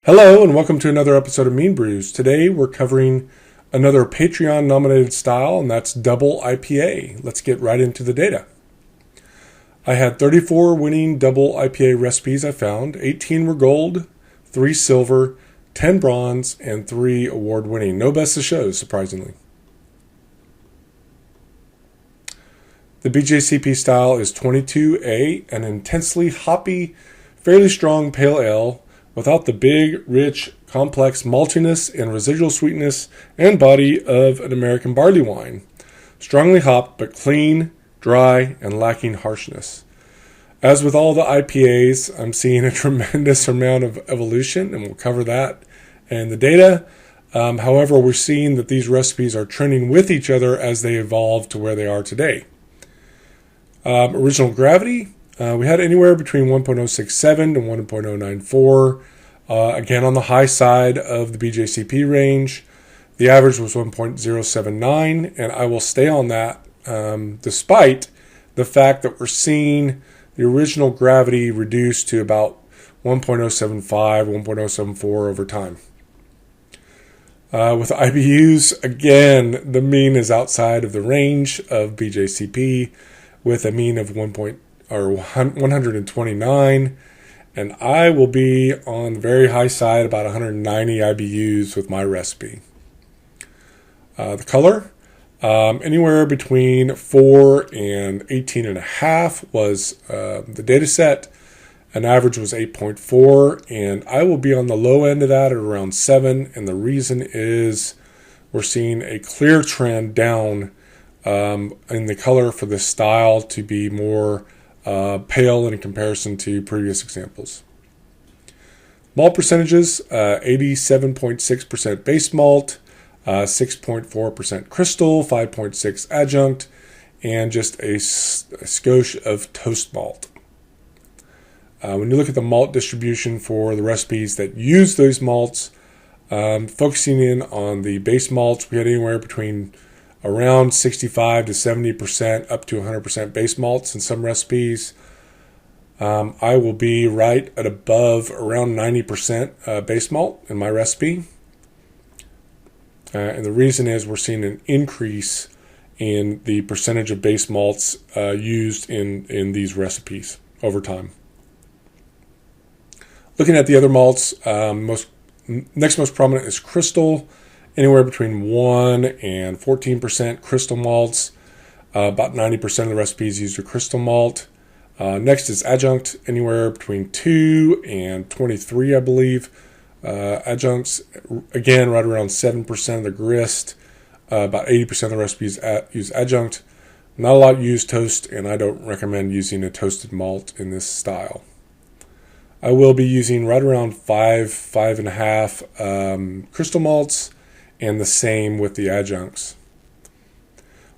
Hello and welcome to another episode of Meanbrews. Today we're covering another Patreon nominated style, and that's Double IPA. Let's get right into the data. I had 34 winning Double IPA recipes I found. 18 were gold, 3 silver, 10 bronze, and 3 award winning. No best of shows, surprisingly. The BJCP style is 22A, an intensely hoppy, fairly strong pale ale without the big, rich, complex maltiness and residual sweetness and body of an American barley wine. Strongly hopped, but clean, dry, and lacking harshness. As with all the IPAs, I'm seeing a tremendous amount of evolution, and we'll cover that and the data. However, we're seeing that these recipes are trending with each other as they evolve to where they are today. Original gravity. We had anywhere between 1.067 to 1.094. Again, on the high side of the BJCP range. The average was 1.079, and I will stay on that despite the fact that we're seeing the original gravity reduced to about 1.075, 1.074 over time. With IBUs, again, the mean is outside of the range of BJCP with a mean of 129, and I will be on the very high side, about 190 IBUs with my recipe. The color, anywhere between 4 and 18.5 was the data set. An average was 8.4, and I will be on the low end of that at around 7, and the reason is we're seeing a clear trend down in the color for this style to be more pale in comparison to previous examples. Malt percentages, 87.6% base malt, 6.4% crystal, 5.6 adjunct, and just a skosh of toast malt. When you look at the malt distribution for the recipes that use those malts, focusing in on the base malts, we had anywhere between around 65 to 70%, up to 100% base malts in some recipes. I will be right at above around 90% base malt in my recipe. And the reason is we're seeing an increase in the percentage of base malts used in these recipes over time. Looking at the other malts, next most prominent is crystal. Anywhere between 1 and 14% crystal malts. About 90% of the recipes use a crystal malt. Next is adjunct, anywhere between 2 and 23, I believe. Adjuncts, again, right around 7% of the grist. About 80% of the recipes use adjunct. Not a lot use toast, and I don't recommend using a toasted malt in this style. I will be using right around 5.5 crystal malts, and the same with the adjuncts.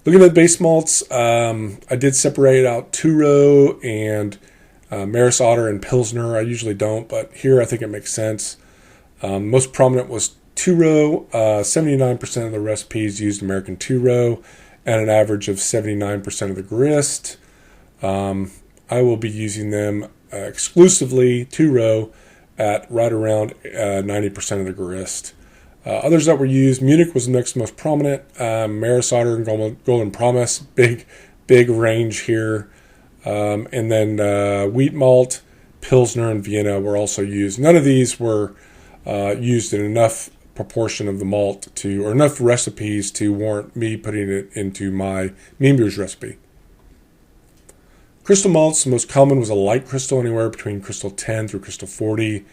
Looking at base malts, I did separate out two-row and Maris Otter and Pilsner. I usually don't, but here I think it makes sense. Most prominent was two-row. 79% of the recipes used American two-row, and an average of 79% of the grist. I will be using them exclusively two-row at right around 90% of the grist. Others that were used, Munich was the next most prominent. Maris Otter and Golden Promise, big range here. And then wheat malt, Pilsner, and Vienna were also used. None of these were used in enough proportion of the malt or enough recipes to warrant me putting it into my Meanbrews recipe. Crystal malts, the most common was a light crystal, anywhere between crystal 10 through crystal 40,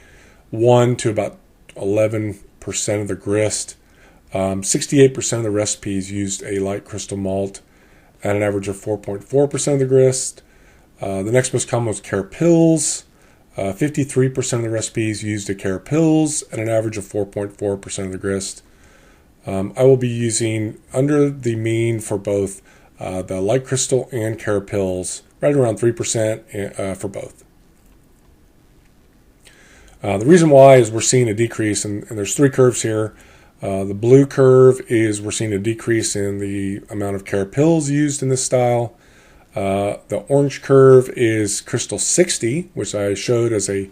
1 to about 11% of the grist. 68% of the recipes used a light crystal malt at an average of 4.4% of the grist. The next most common was Care Pils. 53% of the recipes used a Care Pils at an average of 4.4% of the grist. I will be using under the mean for both the light crystal and Care Pils, right around 3% for both. The reason why is we're seeing a decrease, and there's 3 curves here. The blue curve is we're seeing a decrease in the amount of Care Pils used in this style. The orange curve is Crystal 60, which I showed as a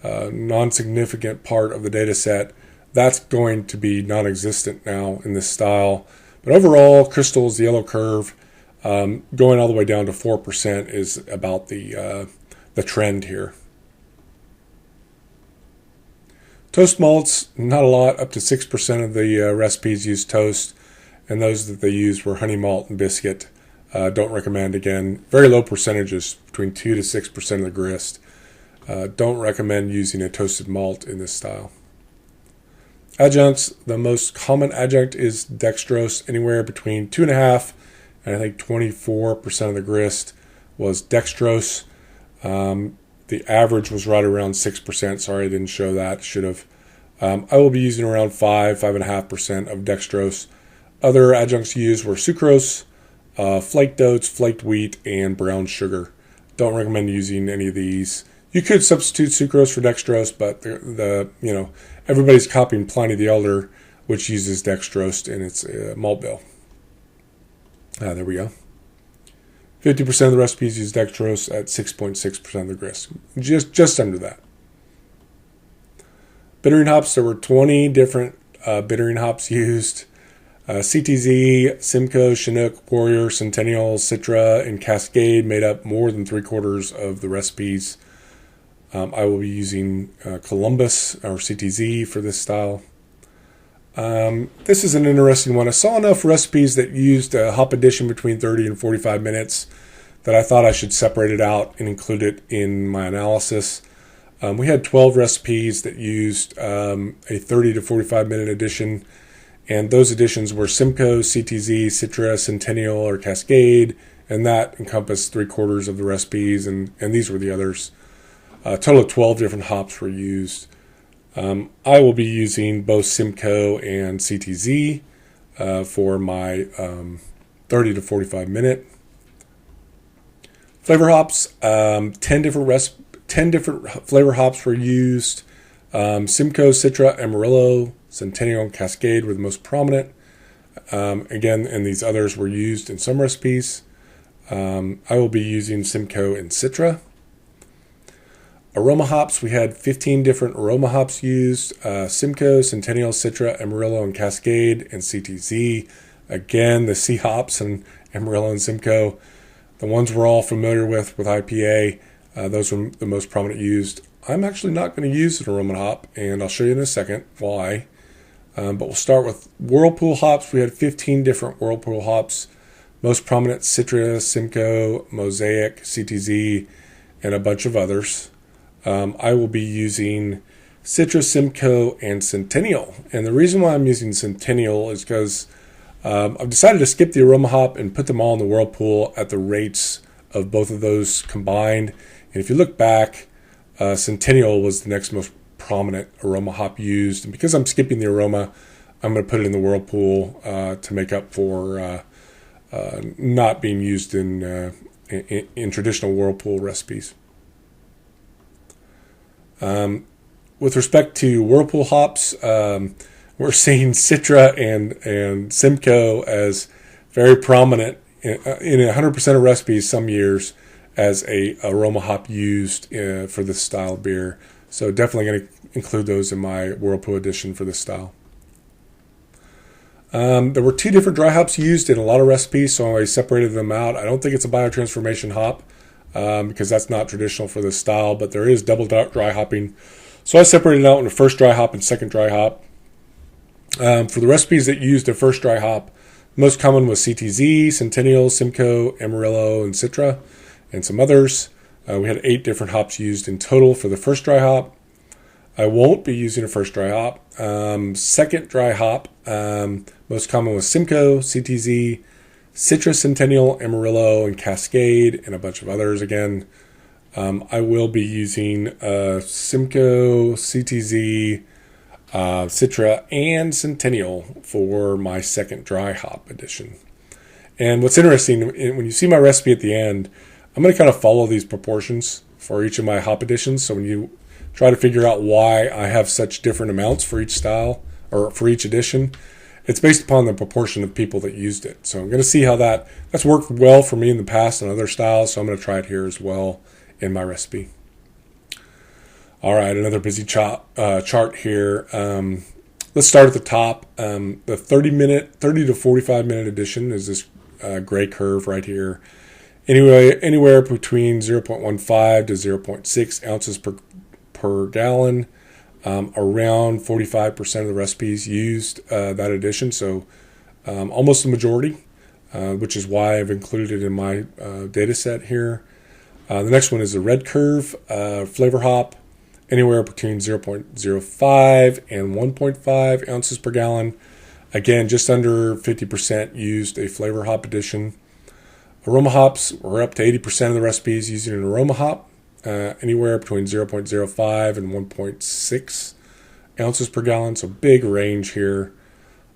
non-significant part of the data set. That's going to be non-existent now in this style. But overall, crystals, the yellow curve, going all the way down to 4% is about the trend here. Toast malts, not a lot, up to 6% of the recipes use toast, and those that they used were honey malt and biscuit. Don't recommend, again, very low percentages, between 2 to 6% of the grist. Don't recommend using a toasted malt in this style. Adjuncts, the most common adjunct is dextrose, anywhere between 2.5% and I think 24% of the grist was dextrose. The average was right around 6%. Sorry, I didn't show that. Should have. I will be using around 5.5% of dextrose. Other adjuncts used were sucrose, flaked oats, flaked wheat, and brown sugar. Don't recommend using any of these. You could substitute sucrose for dextrose, but everybody's copying Pliny the Elder, which uses dextrose in its malt bill. There we go. 50% of the recipes use dextrose at 6.6% of the grist. Just under that. Bittering hops, there were 20 different bittering hops used. CTZ, Simcoe, Chinook, Warrior, Centennial, Citra, and Cascade made up more than 3/4 of the recipes. I will be using Columbus or CTZ for this style. This is an interesting one. I saw enough recipes that used a hop addition between 30 and 45 minutes that I thought I should separate it out and include it in my analysis. We had 12 recipes that used a 30 to 45 minute addition, and those additions were Simcoe, CTZ, Citra, Centennial, or Cascade, and that encompassed 3/4 of the recipes, and these were the others. A total of 12 different hops were used. I will be using both Simcoe and CTZ for my 30 to 45 minute. Flavor hops, 10 different flavor hops were used. Simcoe, Citra, Amarillo, Centennial, and Cascade were the most prominent. Again, and these others were used in some recipes. I will be using Simcoe and Citra. Aroma hops, we had 15 different aroma hops used. Simcoe, Centennial, Citra, Amarillo, and Cascade, and CTZ. Again, the C hops and Amarillo and Simcoe, the ones we're all familiar with IPA, those were the most prominent used. I'm actually not going to use an aroma hop, and I'll show you in a second why. But we'll start with whirlpool hops. We had 15 different whirlpool hops. Most prominent Citra, Simcoe, Mosaic, CTZ, and a bunch of others. I will be using Citra, Simcoe, and Centennial. And the reason why I'm using Centennial is because I've decided to skip the aroma hop and put them all in the whirlpool at the rates of both of those combined. And if you look back, Centennial was the next most prominent aroma hop used. And because I'm skipping the aroma, I'm going to put it in the whirlpool to make up for not being used in traditional whirlpool recipes. With respect to whirlpool hops, we're seeing Citra and Simcoe as very prominent in 100% of recipes some years as a aroma hop used for this style of beer. So definitely going to include those in my whirlpool edition for this style. There were 2 different dry hops used in a lot of recipes, so I separated them out. I don't think it's a biotransformation hop because that's not traditional for this style, but there is double dry hopping. So I separated it out into first dry hop and second dry hop. For the recipes that used the first dry hop, most common was CTZ, Centennial, Simcoe, Amarillo, and Citra, and some others. We had 8 different hops used in total for the first dry hop. I won't be using a first dry hop. Second dry hop, most common was Simcoe, CTZ, Citra, Centennial, Amarillo, and Cascade, and a bunch of others again. I will be using Simcoe, CTZ, Citra, and Centennial for my second dry hop edition. And what's interesting, when you see my recipe at the end, I'm going to kind of follow these proportions for each of my hop editions. So when you try to figure out why I have such different amounts for each style or for each edition, it's based upon the proportion of people that used it. So I'm going to see how that's worked well for me in the past and other styles. So I'm going to try it here as well in my recipe. All right, another busy chart here. Let's start at the top. The 30 to 45 minute edition is this gray curve right here. Anywhere between 0.15 to zero point 0.6 ounces per gallon. Around 45% of the recipes used that edition, so almost the majority, which is why I've included it in my data set here. The next one is the red curve, flavor hop, anywhere between 0.05 and 1.5 ounces per gallon. Again, just under 50% used a flavor hop edition. Aroma hops were up to 80% of the recipes using an aroma hop, anywhere between 0.05 and 1.6 ounces per gallon, so big range here.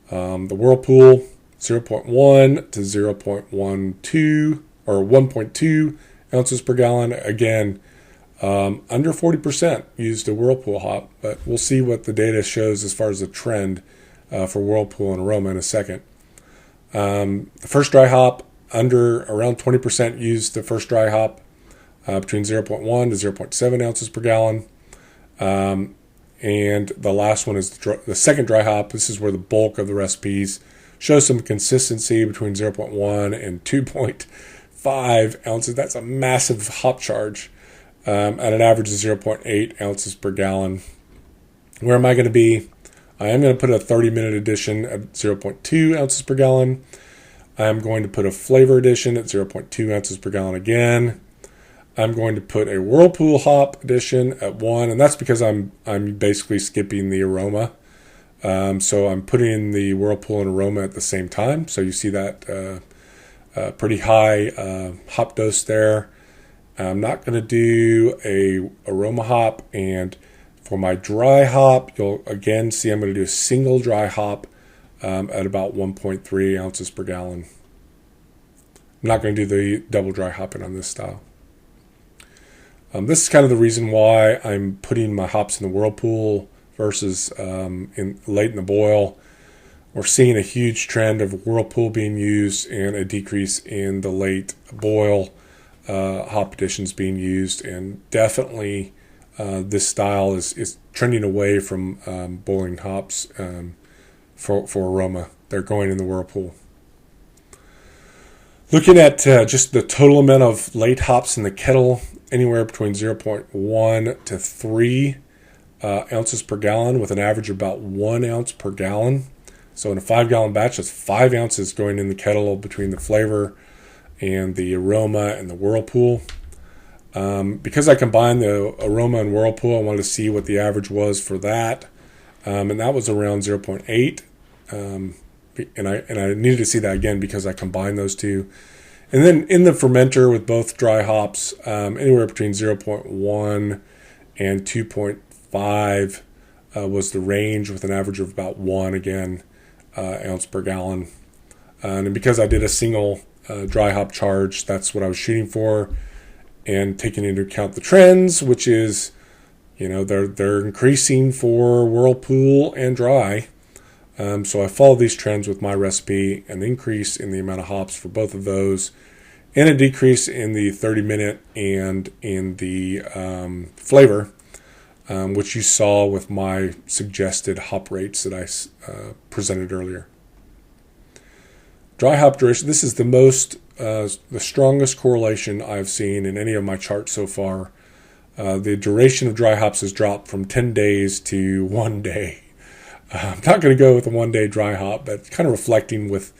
The whirlpool, 0.1 to 0.12 or 1.2 ounces per gallon. Again, under 40% used a whirlpool hop, but we'll see what the data shows as far as the trend for whirlpool and aroma in a second. The first dry hop, around 20% used the first dry hop, between 0.1 to 0.7 ounces per gallon. And the last one is the second dry hop. This is where the bulk of the recipes show some consistency between 0.1 and 2.5 ounces. That's a massive hop charge at an average of 0.8 ounces per gallon. Where am I going to be? I am going to put a 30-minute edition at 0.2 ounces per gallon. I'm going to put a flavor edition at 0.2 ounces per gallon again. I'm going to put a whirlpool hop edition at 1, and that's because I'm basically skipping the aroma. So I'm putting in the whirlpool and aroma at the same time. So you see that pretty high hop dose there. I'm not going to do a aroma hop, and for my dry hop, you'll again see I'm going to do a single dry hop at about 1.3 ounces per gallon. I'm not going to do the double dry hopping on this style. This is kind of the reason why I'm putting my hops in the whirlpool versus late in the boil. We're seeing a huge trend of whirlpool being used and a decrease in the late boil hop additions being used, and definitely this style is trending away from boiling hops for aroma. They're going in the whirlpool. Looking at just the total amount of late hops in the kettle, anywhere between 0.1 to 3 ounces per gallon, with an average of about 1 ounce per gallon. So in a 5-gallon batch, that's 5 ounces going in the kettle between the flavor and the aroma and the whirlpool. Because I combined the aroma and whirlpool, I wanted to see what the average was for that. And that was around 0.8. And I needed to see that again because I combined those two. And then in the fermenter with both dry hops, anywhere between 0.1 and 2.5 was the range, with an average of about 1 again ounce per gallon. And because I did a single dry hop charge, that's what I was shooting for, and taking into account the trends, which is, they're increasing for whirlpool and dry. So I followed these trends with my recipe, an increase in the amount of hops for both of those, and a decrease in the 30-minute and in the flavor, which you saw with my suggested hop rates that I presented earlier. Dry hop duration, this is the strongest correlation I've seen in any of my charts so far. The duration of dry hops has dropped from 10 days to 1 day. I'm not going to go with a 1-day dry hop, but kind of reflecting with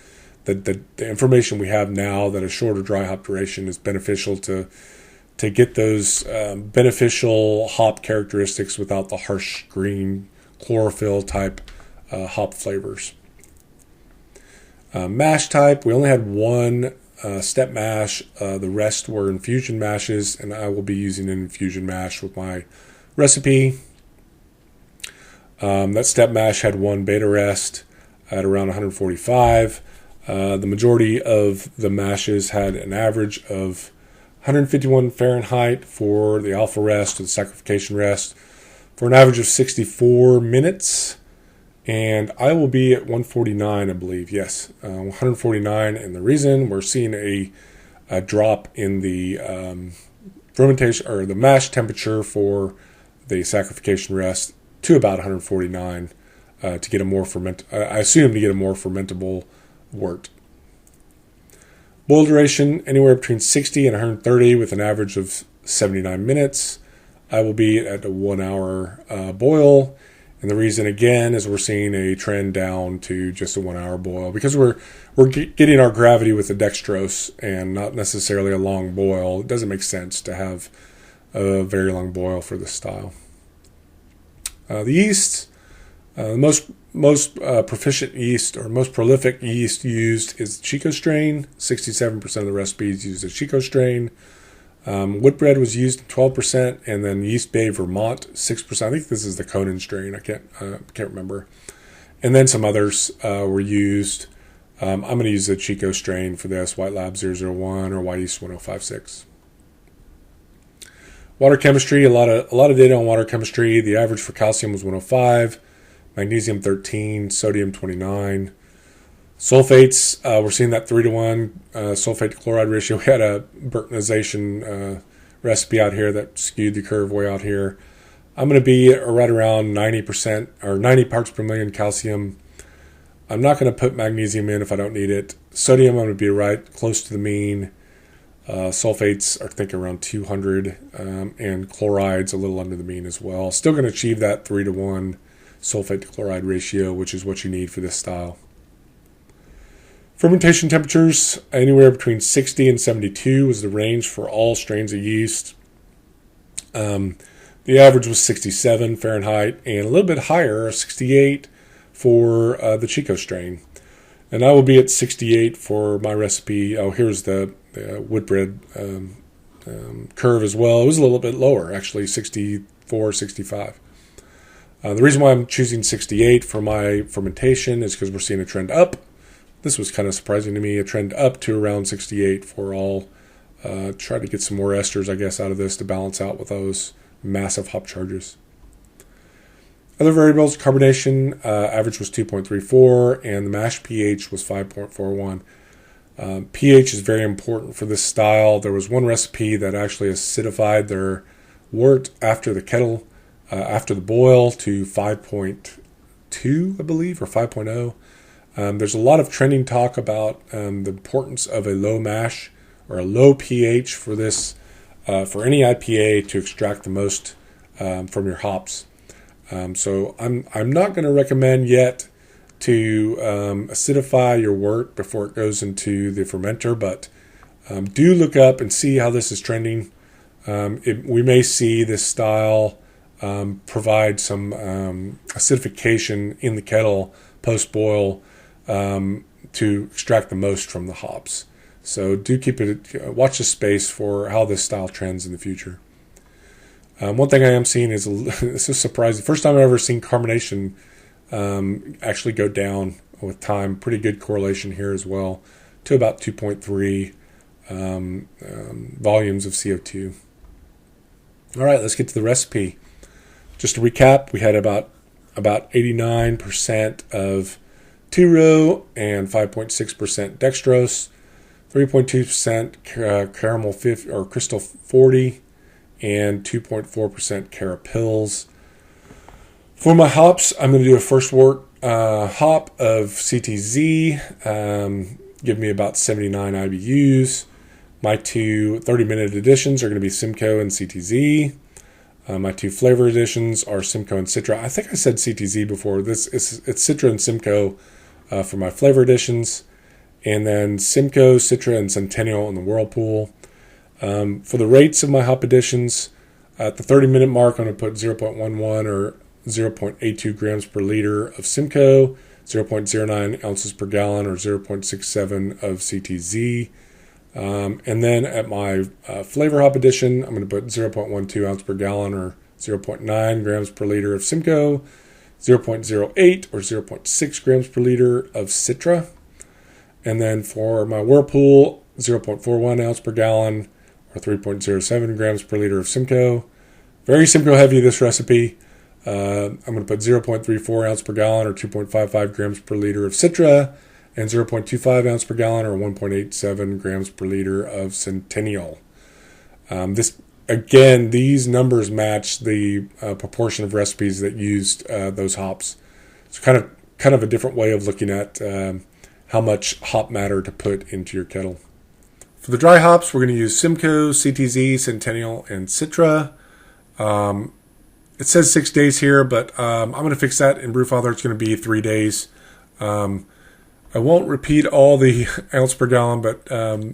the information we have now that a shorter dry hop duration is beneficial to get those beneficial hop characteristics without the harsh green chlorophyll type hop flavors. Mash type, we only had one step mash. The rest were infusion mashes, and I will be using an infusion mash with my recipe. That step mash had one beta rest at around 145. The majority of the mashes had an average of 151 Fahrenheit for the alpha rest or the saccharification rest, for an average of 64 minutes. And I will be at 149, I believe. Yes, 149. And the reason we're seeing a drop in the fermentation or the mash temperature for the saccharification rest to about 149 to get a more I assume to get a more fermentable wort. Boil duration anywhere between 60 and 130 with an average of 79 minutes. I will be at a 1 hour boil. And the reason, again, is we're seeing a trend down to just a 1 hour boil because we're getting our gravity with the dextrose and not necessarily a long boil. It doesn't make sense to have a very long boil for this style. The yeast, the most proficient yeast or most prolific yeast used is Chico strain. 67% of the recipes use a Chico strain. Whitbread was used 12%, and then Yeast Bay Vermont 6%. I think this is the Conan strain. I can't remember. And then some others were used. I'm going to use the Chico strain for this, White Lab 001 or White Yeast 1056. Water chemistry, a lot of data on water chemistry. The average for calcium was 105, magnesium 13, sodium 29. Sulfates, we're seeing that 3-to-1 sulfate to chloride ratio. We had a Burtonization recipe out here that skewed the curve way out here. I'm going to be right around 90% or 90 parts per million calcium. I'm not going to put magnesium in if I don't need it. Sodium, I'm going to be right close to the mean. Sulfates are thinking around 200, and chlorides a little under the mean as well. Still going to achieve that 3-to-1 sulfate to chloride ratio, which is what you need for this style. Fermentation temperatures, anywhere between 60 and 72 was the range for all strains of yeast. The average was 67 Fahrenheit and a little bit higher, 68 for the Chico strain. And I will be at 68 for my recipe. Oh, here's the Whitbread curve as well. It was a little bit lower, actually, 64, 65. The reason why I'm choosing 68 for my fermentation is because we're seeing a trend up. This was kind of surprising to me, a trend up to around 68 for all. Try to get some more esters, I guess, out of this to balance out with those massive hop charges. Other variables, carbonation, average was 2.34, and the mash pH was 5.41. pH is very important for this style. There was one recipe that actually acidified their wort after the kettle, after the boil to 5.2, I believe, or 5.0. There's a lot of trending talk about the importance of a low mash or a low pH for this, for any IPA to extract the most from your hops. So I'm not going to recommend yet to acidify your wort before it goes into the fermenter, but do look up and see how this is trending. We may see this style provide some acidification in the kettle post-boil to extract the most from the hops. So do watch the space for how this style trends in the future. One thing I am seeing is, this is surprising. First time I've ever seen carbonation actually go down with time. Pretty good correlation here as well to about 2.3 volumes of CO2. All right, let's get to the recipe. Just to recap, we had about 89% of 2-row and 5.6% dextrose, 3.2% caramel 50 or crystal 40, and 2.4% carapils. For my hops, I'm going to do a first wort hop of CTZ, give me about 79 IBUs. My two 30-minute additions are going to be Simcoe and CTZ. My two flavor additions are Simcoe and Citra. I think I said CTZ before. It's Citra and Simcoe for my flavor additions. And then Simcoe, Citra, and Centennial in the Whirlpool. For the rates of my hop additions, at the 30-minute mark, I'm going to put 0.11 or 0.82 grams per liter of Simcoe, 0.09 ounces per gallon, or 0.67 of CTZ. And then at my flavor hop addition, I'm going to put 0.12 ounce per gallon or 0.9 grams per liter of Simcoe, 0.08 or 0.6 grams per liter of Citra. And then for my Whirlpool, 0.41 ounce per gallon or 3.07 grams per liter of Simcoe. Very Simcoe heavy, this recipe. I'm going to put 0.34 ounce per gallon or 2.55 grams per liter of Citra, and 0.25 ounce per gallon or 1.87 grams per liter of Centennial. This again, these numbers match the proportion of recipes that used those hops. It's kind of a different way of looking at how much hop matter to put into your kettle. For the dry hops, we're going to use Simcoe, CTZ, Centennial, and Citra. It says 6 days here, but I'm going to fix that in Brewfather. It's going to be 3 days. I won't repeat all the ounce per gallon, but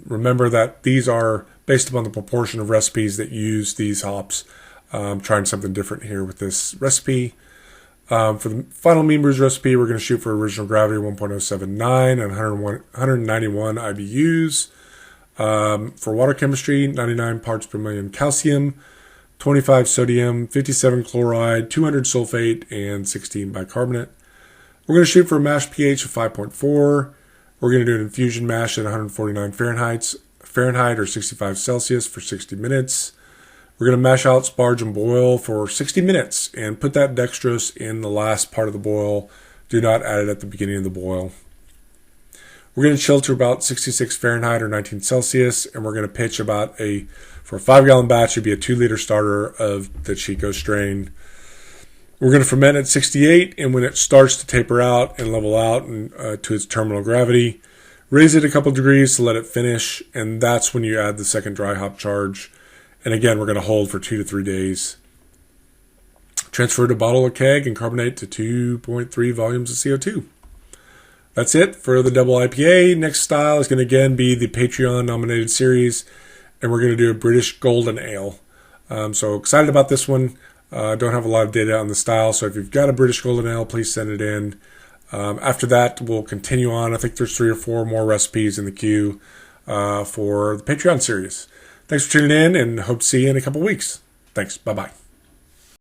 remember that these are based upon the proportion of recipes that use these hops. Trying something different here with this recipe. For the final Meanbrews recipe, we're going to shoot for original gravity 1.079 and 191 IBUs. For water chemistry, 99 parts per million calcium, 25 sodium, 57 chloride, 200 sulfate, and 16 bicarbonate. We're going to shoot for a mash pH of 5.4. We're going to do an infusion mash at 149 Fahrenheit or 65 Celsius for 60 minutes. We're going to mash out, sparge, and boil for 60 minutes and put that dextrose in the last part of the boil. Do not add it at the beginning of the boil. We're going to chill to about 66 Fahrenheit or 19 Celsius, and we're going to pitch about for a 5-gallon batch, it'd be a 2-liter starter of the Chico strain. We're going to ferment at 68, and when it starts to taper out and level out to its terminal gravity, raise it a couple degrees to let it finish, and that's when you add the second dry hop charge. And again, we're going to hold for 2 to 3 days. Transfer to bottle or keg and carbonate to 2.3 volumes of CO2. That's it for the Double IPA. Next style is going to again be the Patreon nominated series, and we're going to do a British Golden Ale. So excited about this one. Don't have a lot of data on the style, so if you've got a British Golden Ale, please send it in. After that, we'll continue on. I think there's 3 or 4 more recipes in the queue for the Patreon series. Thanks for tuning in, and hope to see you in a couple weeks. Thanks. Bye-bye.